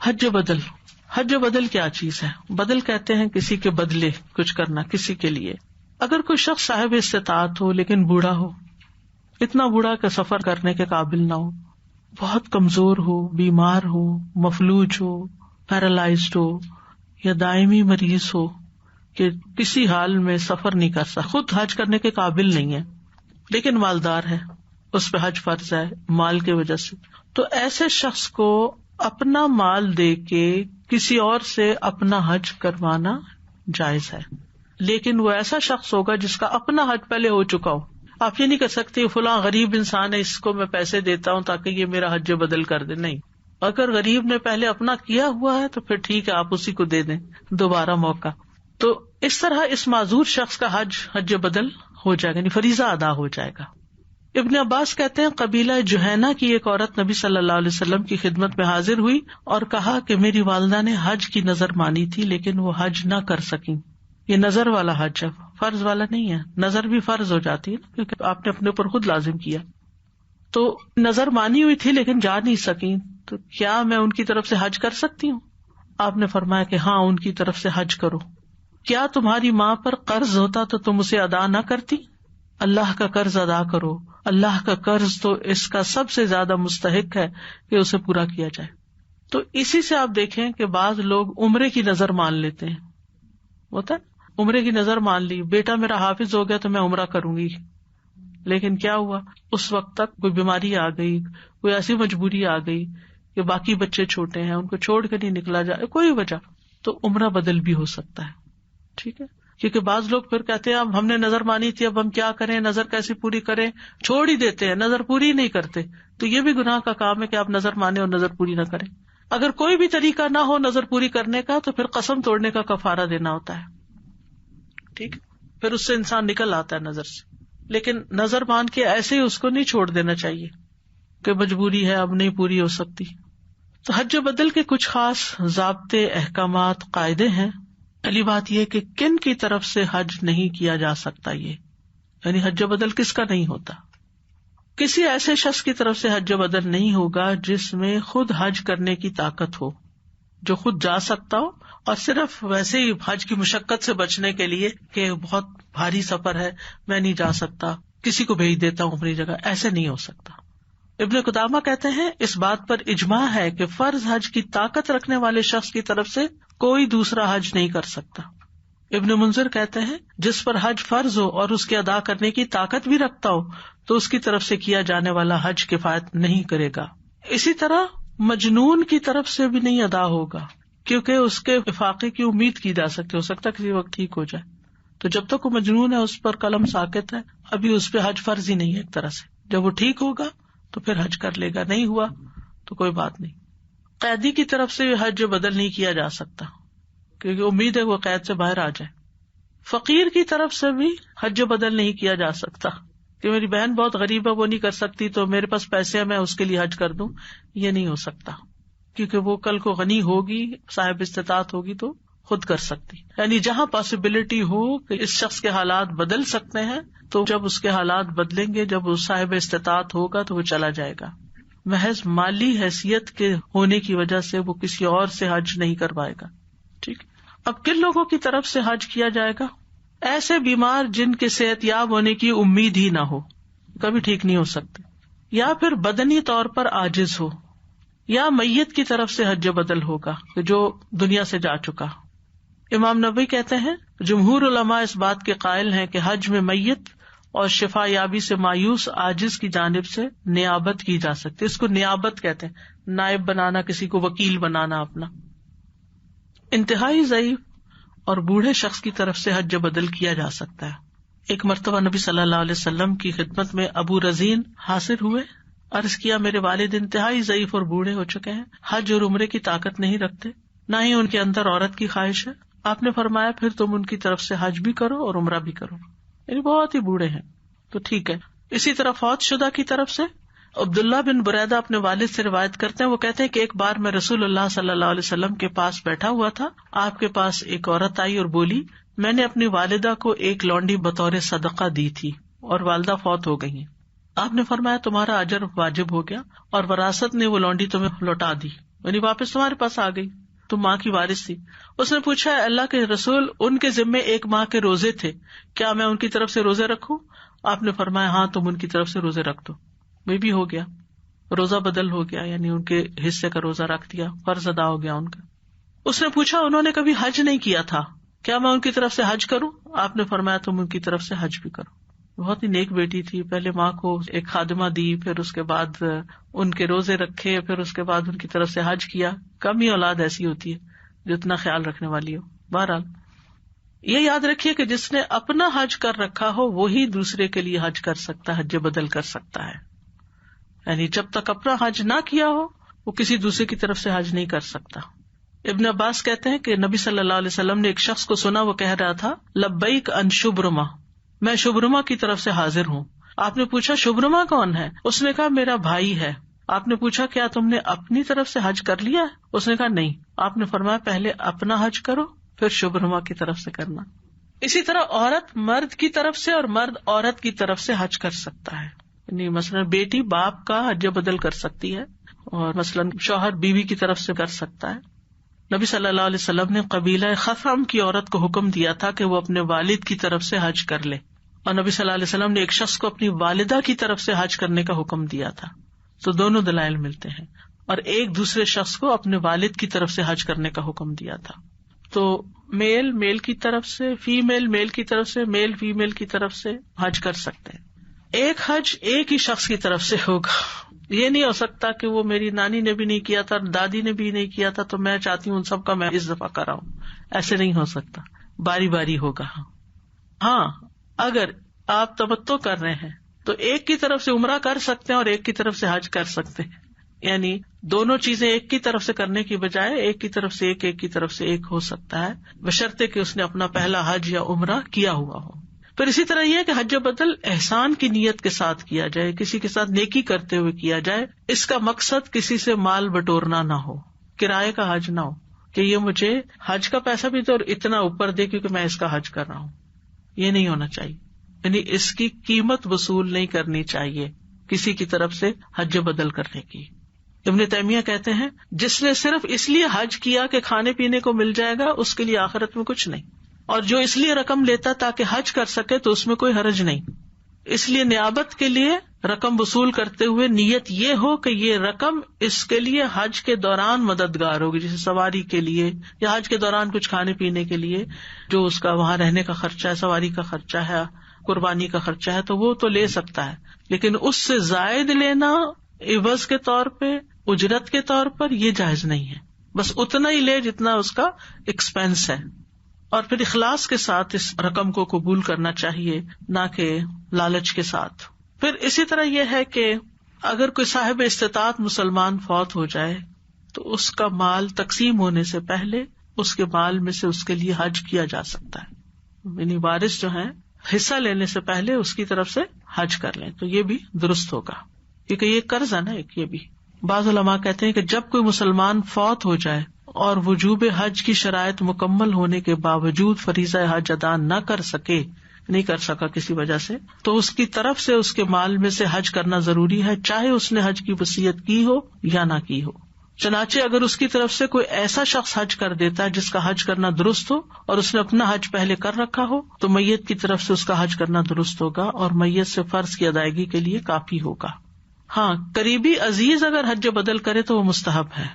حج بدل. حج بدل کیا چیز ہے؟ بدل کہتے ہیں کسی کے بدلے کچھ کرنا کسی کے لیے. اگر کوئی شخص صاحب استطاعت ہو لیکن بوڑھا ہو، اتنا بوڑھا کہ سفر کرنے کے قابل نہ ہو، بہت کمزور ہو، بیمار ہو، مفلوج ہو، پیرالائزڈ ہو، یا دائمی مریض ہو کہ کسی حال میں سفر نہیں کر سکتا، خود حج کرنے کے قابل نہیں ہے لیکن مالدار ہے، اس پہ حج فرض ہے مال کی وجہ سے، تو ایسے شخص کو اپنا مال دے کے کسی اور سے اپنا حج کروانا جائز ہے. لیکن وہ ایسا شخص ہوگا جس کا اپنا حج پہلے ہو چکا ہو. آپ یہ نہیں کر سکتے فلاں غریب انسان ہے، اس کو میں پیسے دیتا ہوں تاکہ یہ میرا حج بدل کر دے. نہیں، اگر غریب نے پہلے اپنا کیا ہوا ہے تو پھر ٹھیک ہے، آپ اسی کو دے دیں دوبارہ موقع. تو اس طرح اس معذور شخص کا حج بدل ہو جائے گا، یعنی فریضہ ادا ہو جائے گا. ابن عباس کہتے ہیں قبیلہ جہینہ کی ایک عورت نبی صلی اللہ علیہ وسلم کی خدمت میں حاضر ہوئی اور کہا کہ میری والدہ نے حج کی نظر مانی تھی لیکن وہ حج نہ کر سکیں. یہ نظر والا حج ہے، فرض والا نہیں ہے. نظر بھی فرض ہو جاتی ہے کیونکہ آپ نے اپنے اوپر خود لازم کیا. تو نظر مانی ہوئی تھی لیکن جا نہیں سکیں، تو کیا میں ان کی طرف سے حج کر سکتی ہوں؟ آپ نے فرمایا کہ ہاں، ان کی طرف سے حج کرو. کیا تمہاری ماں پر قرض ہوتا تو تم اسے ادا نہ کرتی؟ اللہ کا قرض ادا کرو. اللہ کا قرض تو اس کا سب سے زیادہ مستحق ہے کہ اسے پورا کیا جائے. تو اسی سے آپ دیکھیں کہ بعض لوگ عمرے کی نظر مان لیتے ہیں. ہوتا ہے عمرے کی نظر مان لی، بیٹا میرا حافظ ہو گیا تو میں عمرہ کروں گی، لیکن کیا ہوا، اس وقت تک کوئی بیماری آ گئی، کوئی ایسی مجبوری آ گئی کہ باقی بچے چھوٹے ہیں، ان کو چھوڑ کے نہیں نکلا جائے، کوئی وجہ، تو عمرہ بدل بھی ہو سکتا ہے. ٹھیک ہے، کیونکہ بعض لوگ پھر کہتے ہیں اب ہم نے نظر مانی تھی، اب ہم کیا کریں، نظر کیسی پوری کریں، چھوڑ ہی دیتے ہیں، نظر پوری نہیں کرتے. تو یہ بھی گناہ کا کام ہے کہ آپ نظر مانیں اور نظر پوری نہ کریں. اگر کوئی بھی طریقہ نہ ہو نظر پوری کرنے کا تو پھر قسم توڑنے کا کفارہ دینا ہوتا ہے. ٹھیک، پھر اس سے انسان نکل آتا ہے نظر سے. لیکن نظر مان کے ایسے ہی اس کو نہیں چھوڑ دینا چاہیے کہ مجبوری ہے اب نہیں پوری ہو سکتی. تو حج بدل کے کچھ خاص ضابطے، احکامات، قاعدے ہیں. پہلی بات یہ کہ کن کی طرف سے حج نہیں کیا جا سکتا، یہ یعنی حج بدل کس کا نہیں ہوتا. کسی ایسے شخص کی طرف سے حج بدل نہیں ہوگا جس میں خود حج کرنے کی طاقت ہو، جو خود جا سکتا ہو اور صرف ویسے ہی حج کی مشقت سے بچنے کے لیے کہ بہت بھاری سفر ہے میں نہیں جا سکتا، کسی کو بھیج دیتا ہوں اپنی جگہ، ایسے نہیں ہو سکتا. ابن قدامہ کہتے ہیں اس بات پر اجماع ہے کہ فرض حج کی طاقت رکھنے والے شخص کی طرف سے کوئی دوسرا حج نہیں کر سکتا. ابن منذر کہتے ہیں جس پر حج فرض ہو اور اس کے ادا کرنے کی طاقت بھی رکھتا ہو تو اس کی طرف سے کیا جانے والا حج کفایت نہیں کرے گا. اسی طرح مجنون کی طرف سے بھی نہیں ادا ہوگا کیونکہ اس کے افاقے کی امید کی جا سکتی، ہو سکتا ہے کسی وقت ٹھیک ہو جائے. تو جب تک وہ مجنون ہے اس پر قلم ساکت ہے، ابھی اس پہ حج فرض ہی نہیں ہے ایک طرح سے. جب وہ ٹھیک ہوگا تو پھر حج کر لے گا، نہیں ہوا تو کوئی بات نہیں. قیدی کی طرف سے حج بدل نہیں کیا جا سکتا کیونکہ امید ہے وہ قید سے باہر آ جائے. فقیر کی طرف سے بھی حج بدل نہیں کیا جا سکتا کہ میری بہن بہت غریب ہے وہ نہیں کر سکتی تو میرے پاس پیسے ہیں میں اس کے لیے حج کر دوں، یہ نہیں ہو سکتا کیونکہ وہ کل کو غنی ہوگی، صاحب استطاعت ہوگی تو خود کر سکتی. یعنی جہاں پاسبلٹی ہو کہ اس شخص کے حالات بدل سکتے ہیں تو جب اس کے حالات بدلیں گے، جب وہ صاحب استطاعت ہوگا تو وہ چلا جائے گا. محض مالی حیثیت کے ہونے کی وجہ سے وہ کسی اور سے حج نہیں کروائے گا. ٹھیک، اب کن لوگوں کی طرف سے حج کیا جائے گا؟ ایسے بیمار جن کے صحت یاب ہونے کی امید ہی نہ ہو، کبھی ٹھیک نہیں ہو سکتے، یا پھر بدنی طور پر عاجز ہو، یا میت کی طرف سے حج بدل ہوگا جو دنیا سے جا چکا. امام نووی کہتے ہیں جمہور علماء اس بات کے قائل ہیں کہ حج میں میت اور شفا یابی سے مایوس عاجز کی جانب سے نیابت کی جا سکتی. اس کو نیابت کہتے ہیں، نائب بنانا، کسی کو وکیل بنانا اپنا. انتہائی ضعیف اور بوڑھے شخص کی طرف سے حج بدل کیا جا سکتا ہے. ایک مرتبہ نبی صلی اللہ علیہ وسلم کی خدمت میں ابو رزین حاضر ہوئے. عرض کیا میرے والد انتہائی ضعیف اور بوڑھے ہو چکے ہیں، حج اور عمرے کی طاقت نہیں رکھتے، نہ ہی ان کے اندر عورت کی خواہش ہے. آپ نے فرمایا پھر تم ان کی طرف سے حج بھی کرو اور عمرہ بھی کرو. یعنی بہت ہی بوڑھے ہیں تو ٹھیک ہے. اسی طرح فوت شدہ کی طرف سے عبداللہ بن بریدہ اپنے والد سے روایت کرتے ہیں، وہ کہتے ہیں کہ ایک بار میں رسول اللہ صلی اللہ علیہ وسلم کے پاس بیٹھا ہوا تھا. آپ کے پاس ایک عورت آئی اور بولی میں نے اپنی والدہ کو ایک لونڈی بطور صدقہ دی تھی اور والدہ فوت ہو گئی ہیں. آپ نے فرمایا تمہارا اجر واجب ہو گیا اور وراثت نے وہ لونڈی تمہیں لوٹا دی. یعنی واپس تمہارے پاس آ گئی، تم ماں کی وارث تھی. اس نے پوچھا اللہ کے رسول ان کے ذمے 1 ماہ کے روزے تھے، کیا میں ان کی طرف سے روزے رکھوں؟ آپ نے فرمایا ہاں تم ان کی طرف سے روزے رکھ دو. وہ بھی ہو گیا، روزہ بدل ہو گیا، یعنی ان کے حصے کا روزہ رکھ دیا، فرض ادا ہو گیا ان کا. اس نے پوچھا انہوں نے کبھی حج نہیں کیا تھا، کیا میں ان کی طرف سے حج کروں؟ آپ نے فرمایا تم ان کی طرف سے حج بھی کرو. بہت ہی نیک بیٹی تھی، پہلے ماں کو ایک خادمہ دی، پھر اس کے بعد ان کے روزے رکھے، پھر اس کے بعد ان کی طرف سے حج کیا. کم ہی اولاد ایسی ہوتی ہے جو اتنا خیال رکھنے والی ہو. بہرحال یہ یاد رکھیے کہ جس نے اپنا حج کر رکھا ہو وہی دوسرے کے لیے حج کر سکتا ہے، حج بدل کر سکتا ہے. یعنی جب تک اپنا حج نہ کیا ہو وہ کسی دوسرے کی طرف سے حج نہیں کر سکتا. ابن عباس کہتے ہیں کہ نبی صلی اللہ علیہ وسلم نے ایک شخص کو سنا، وہ کہہ رہا تھا لبیک ان شبرما، میں شبرما کی طرف سے حاضر ہوں. آپ نے پوچھا شبرما کون ہے؟ اس نے کہا میرا بھائی ہے. آپ نے پوچھا کیا تم نے اپنی طرف سے حج کر لیا؟ اس نے کہا نہیں. آپ نے فرمایا پہلے اپنا حج کرو پھر شبرما کی طرف سے کرنا. اسی طرح عورت مرد کی طرف سے اور مرد عورت کی طرف سے حج کر سکتا ہے. یعنی مثلاً بیٹی باپ کا حج بدل کر سکتی ہے، اور مثلاً شوہر بیوی کی طرف سے کر سکتا ہے. نبی صلی اللہ علیہ وسلم نے قبیلہ خثعم کی عورت کو حکم دیا تھا کہ وہ اپنے والد کی طرف سے حج کر لے، اور نبی صلی اللہ علیہ وسلم نے ایک شخص کو اپنی والدہ کی طرف سے حج کرنے کا حکم دیا تھا. تو دونوں دلائل ملتے ہیں. اور ایک دوسرے شخص کو اپنے والد کی طرف سے حج کرنے کا حکم دیا تھا. تو میل میل کی طرف سے، فیمیل میل کی طرف سے، میل فیمیل کی طرف سے حج کر سکتے ہیں. ایک حج ایک ہی شخص کی طرف سے ہوگا. یہ نہیں ہو سکتا کہ وہ میری نانی نے بھی نہیں کیا تھا، دادی نے بھی نہیں کیا تھا، تو میں چاہتی ہوں ان سب کا میں اس دفعہ کراؤں. ایسے نہیں ہو سکتا، باری باری ہوگا. ہاں اگر آپ تمتع کر رہے ہیں تو ایک کی طرف سے عمرہ کر سکتے ہیں اور ایک کی طرف سے حج کر سکتے ہیں. یعنی دونوں چیزیں ایک کی طرف سے کرنے کی بجائے ایک کی طرف سے ایک کی طرف سے ایک ہو سکتا ہے، بشرطے کہ اس نے اپنا پہلا حج یا عمرہ کیا ہوا ہو. پھر اسی طرح یہ کہ حج بدل احسان کی نیت کے ساتھ کیا جائے، کسی کے ساتھ نیکی کرتے ہوئے کیا جائے. اس کا مقصد کسی سے مال بٹورنا نہ ہو، کرائے کا حج نہ ہو کہ یہ مجھے حج کا پیسہ بھی تو اتنا اوپر دے کیونکہ میں اس کا حج کر رہا ہوں. یہ نہیں ہونا چاہیے. یعنی اس کی قیمت وصول نہیں کرنی چاہیے کسی کی طرف سے حج بدل کرنے کی. ابن تیمیہ کہتے ہیں جس نے صرف اس لیے حج کیا کہ کھانے پینے کو مل جائے گا اس کے لیے آخرت میں کچھ نہیں، اور جو اس لیے رقم لیتا تاکہ حج کر سکے تو اس میں کوئی حرج نہیں. اس لیے نیابت کے لیے رقم وصول کرتے ہوئے نیت یہ ہو کہ یہ رقم اس کے لیے حج کے دوران مددگار ہوگی، جیسے سواری کے لیے یا حج کے دوران کچھ کھانے پینے کے لیے، جو اس کا وہاں رہنے کا خرچہ ہے، سواری کا خرچہ ہے، قربانی کا خرچہ ہے، تو وہ تو لے سکتا ہے. لیکن اس سے زائد لینا عوض کے طور پہ، اجرت کے طور پر، یہ جائز نہیں ہے. بس اتنا ہی لے جتنا اس کا ایکسپینس ہے، اور پھر اخلاص کے ساتھ اس رقم کو قبول کرنا چاہیے، نہ کہ لالچ کے ساتھ. پھر اسی طرح یہ ہے کہ اگر کوئی صاحب استطاعت مسلمان فوت ہو جائے تو اس کا مال تقسیم ہونے سے پہلے اس کے مال میں سے اس کے لیے حج کیا جا سکتا ہے. یعنی وارث جو ہیں حصہ لینے سے پہلے اس کی طرف سے حج کر لیں تو یہ بھی درست ہوگا، کیونکہ یہ قرض ہے نا ایک. یہ بھی بعض علماء کہتے ہیں کہ جب کوئی مسلمان فوت ہو جائے اور وجوب حج کی شرائط مکمل ہونے کے باوجود فریضہ حج ادا نہ کر سکا کسی وجہ سے، تو اس کی طرف سے اس کے مال میں سے حج کرنا ضروری ہے، چاہے اس نے حج کی وصیت کی ہو یا نہ کی ہو. چنانچہ اگر اس کی طرف سے کوئی ایسا شخص حج کر دیتا ہے جس کا حج کرنا درست ہو اور اس نے اپنا حج پہلے کر رکھا ہو تو میت کی طرف سے اس کا حج کرنا درست ہوگا اور میت سے فرض کی ادائیگی کے لیے کافی ہوگا. ہاں قریبی عزیز اگر حج بدل کرے تو وہ مستحب ہے،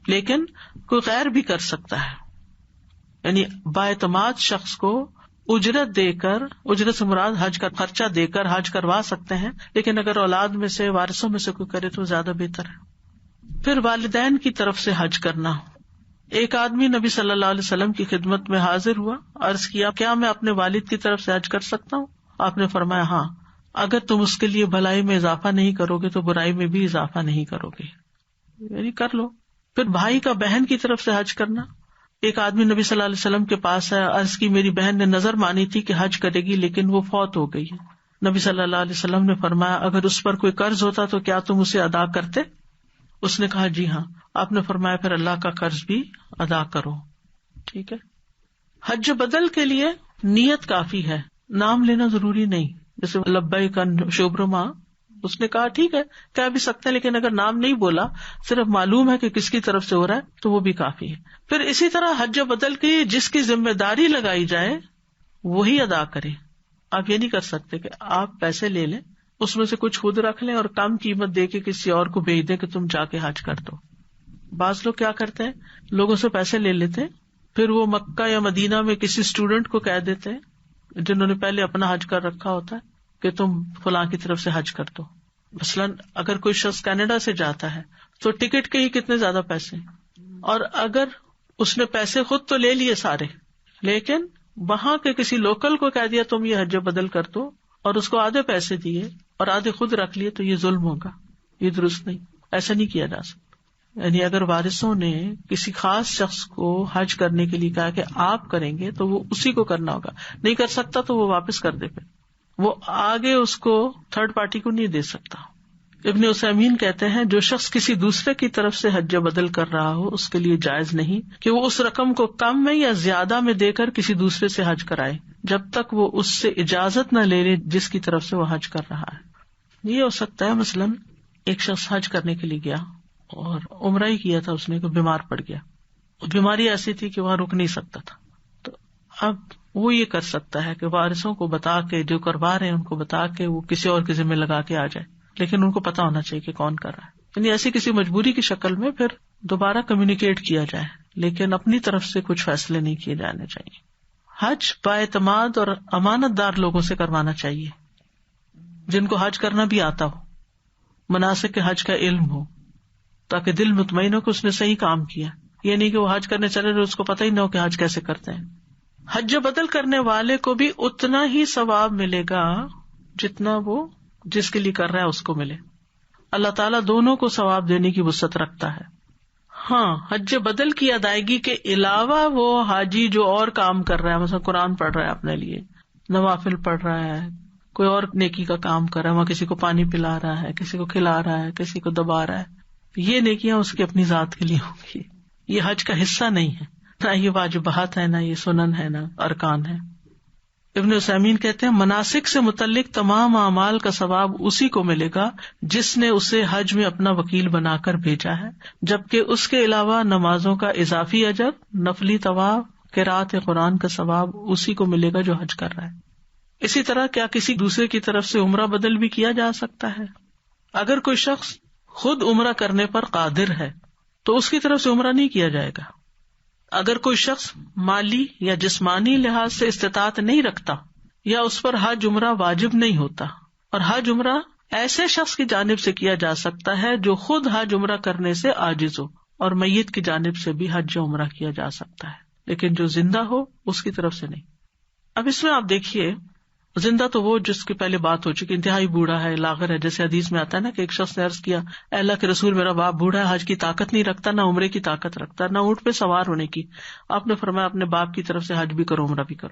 لیکن کوئی غیر بھی کر سکتا ہے. یعنی باعتماد شخص کو اجرت دے کر، اجرت سے مراد حج کا خرچہ دے کر حج کروا سکتے ہیں، لیکن اگر اولاد میں سے، وارثوں میں سے کوئی کرے تو زیادہ بہتر ہے. پھر والدین کی طرف سے حج کرنا. ایک آدمی نبی صلی اللہ علیہ وسلم کی خدمت میں حاضر ہوا، عرض کیا کیا میں اپنے والد کی طرف سے حج کر سکتا ہوں؟ آپ نے فرمایا ہاں، اگر تم اس کے لیے بھلائی میں اضافہ نہیں کرو گے تو برائی میں بھی اضافہ نہیں کرو گے، یعنی کر لو. پھر بھائی کا بہن کی طرف سے حج کرنا. ایک آدمی نبی صلی اللہ علیہ وسلم کے پاس ہے، عرض کی میری بہن نے نظر مانی تھی کہ حج کرے گی لیکن وہ فوت ہو گئی ہے. نبی صلی اللہ علیہ وسلم نے فرمایا اگر اس پر کوئی قرض ہوتا تو کیا تم اسے ادا کرتے؟ اس نے کہا جی ہاں. آپ نے فرمایا پھر اللہ کا قرض بھی ادا کرو. ٹھیک ہے. حج بدل کے لیے نیت کافی ہے، نام لینا ضروری نہیں. جیسے لبیک ان شبرما، اس نے کہا ٹھیک ہے کہہ بھی سکتے ہیں، لیکن اگر نام نہیں بولا، صرف معلوم ہے کہ کس کی طرف سے ہو رہا ہے تو وہ بھی کافی ہے. پھر اسی طرح حج بدل کی جس کی ذمہ داری لگائی جائے وہی ادا کرے. آپ یہ نہیں کر سکتے کہ آپ پیسے لے لیں، اس میں سے کچھ خود رکھ لیں اور کم قیمت دے کے کسی اور کو بھیج دیں کہ تم جا کے حج کر دو. بعض لوگ کیا کرتے ہیں، لوگوں سے پیسے لے لیتے ہیں، پھر وہ مکہ یا مدینہ میں کسی اسٹوڈنٹ کو کہہ دیتے ہیں جنہوں نے پہلے اپنا حج کر رکھا ہوتا ہے کہ تم فلاں کی طرف سے حج کر دو. مثلاً اگر کوئی شخص کینیڈا سے جاتا ہے تو ٹکٹ کے ہی کتنے زیادہ پیسے، اور اگر اس نے پیسے خود تو لے لیے سارے، لیکن وہاں کے کسی لوکل کو کہہ دیا تم یہ حج بدل کر دو، اور اس کو آدھے پیسے دیے اور آدھے خود رکھ لیے، تو یہ ظلم ہوگا، یہ درست نہیں، ایسا نہیں کیا جا سکتا. یعنی اگر وارثوں نے کسی خاص شخص کو حج کرنے کے لیے کہا کہ آپ کریں گے تو وہ اسی کو کرنا ہوگا، نہیں کر سکتا تو وہ واپس کر دے، پھر وہ آگے اس کو تھرڈ پارٹی کو نہیں دے سکتا. ابن عثیمین کہتے ہیں جو شخص کسی دوسرے کی طرف سے حج بدل کر رہا ہو اس کے لیے جائز نہیں کہ وہ اس رقم کو کم میں یا زیادہ میں دے کر کسی دوسرے سے حج کرائے جب تک وہ اس سے اجازت نہ لے لے جس کی طرف سے وہ حج کر رہا ہے. یہ ہو سکتا ہے مثلاً ایک شخص حج کرنے کے لیے گیا اور عمرہ ہی کیا تھا، اس نے کوئی بیمار پڑ گیا، بیماری ایسی تھی کہ وہاں رک نہیں سکتا تھا، تو اب وہ یہ کر سکتا ہے کہ وارثوں کو بتا کے، جو کروا رہے ہیں ان کو بتا کے وہ کسی اور کے ذمہ لگا کے آ جائے، لیکن ان کو پتا ہونا چاہیے کہ کون کر رہا ہے. یعنی ایسی کسی مجبوری کی شکل میں پھر دوبارہ کمیونیکیٹ کیا جائے، لیکن اپنی طرف سے کچھ فیصلے نہیں کیے جانے چاہیے. حج بااعتماد اور امانت دار لوگوں سے کروانا چاہیے جن کو حج کرنا بھی آتا ہو، مناسک کے حج کا علم ہو، تاکہ دل مطمئن ہو کہ اس نے صحیح کام کیا. یہ نہیں کہ وہ حج کرنے چلے رہے اس کو پتہ ہی نہ ہو کہ حج کیسے کرتے ہیں. حج بدل کرنے والے کو بھی اتنا ہی ثواب ملے گا جتنا وہ جس کے لیے کر رہا ہے اس کو ملے. اللہ تعالیٰ دونوں کو ثواب دینے کی وسعت رکھتا ہے. ہاں، حج بدل کی ادائیگی کے علاوہ وہ حاجی جو اور کام کر رہا ہے، مثلا قرآن پڑھ رہا ہے اپنے لیے، نوافل پڑھ رہا ہے، کوئی اور نیکی کا کام کر رہا ہے، وہاں کسی کو پانی پلا رہا ہے، کسی کو کھلا رہا ہے، کسی کو دبا رہا ہے، یہ نیکیاں اس کی اپنی ذات کے لیے ہوں گی. یہ حج کا حصہ نہیں ہے، نہ یہ واجبات ہے، نہ یہ سنن ہے، نہ ارکان ہے. ابن عثیمین کہتے ہیں مناسک سے متعلق تمام اعمال کا ثواب اسی کو ملے گا جس نے اسے حج میں اپنا وکیل بنا کر بھیجا ہے، جبکہ اس کے علاوہ نمازوں کا اضافی اجر، نفلی طواف، قراءت قرآن کا ثواب اسی کو ملے گا جو حج کر رہا ہے. اسی طرح کیا کسی دوسرے کی طرف سے عمرہ بدل بھی کیا جا سکتا ہے؟ اگر کوئی شخص خود عمرہ کرنے پر قادر ہے تو اس کی طرف سے عمرہ نہیں کیا جائے گا. اگر کوئی شخص مالی یا جسمانی لحاظ سے استطاعت نہیں رکھتا یا اس پر حج عمرہ واجب نہیں ہوتا، اور حج عمرہ ایسے شخص کی جانب سے کیا جا سکتا ہے جو خود حج عمرہ کرنے سے عاجز ہو، اور میت کی جانب سے بھی حج عمرہ کیا جا سکتا ہے، لیکن جو زندہ ہو اس کی طرف سے نہیں. اب اس میں آپ دیکھیے، زندہ تو وہ جس کی پہلے بات ہو چکی، انتہائی بوڑھا ہے، لاغر ہے، جیسے حدیث میں آتا ہے نا کہ ایک شخص نے عرض کیا، اے اللہ کے رسول میرا باپ بوڑھا ہے، حج کی طاقت نہیں رکھتا، نہ عمرے کی طاقت رکھتا، نہ اونٹ پہ سوار ہونے کی. آپ نے فرمایا اپنے باپ کی طرف سے حج بھی کرو عمرہ بھی کرو.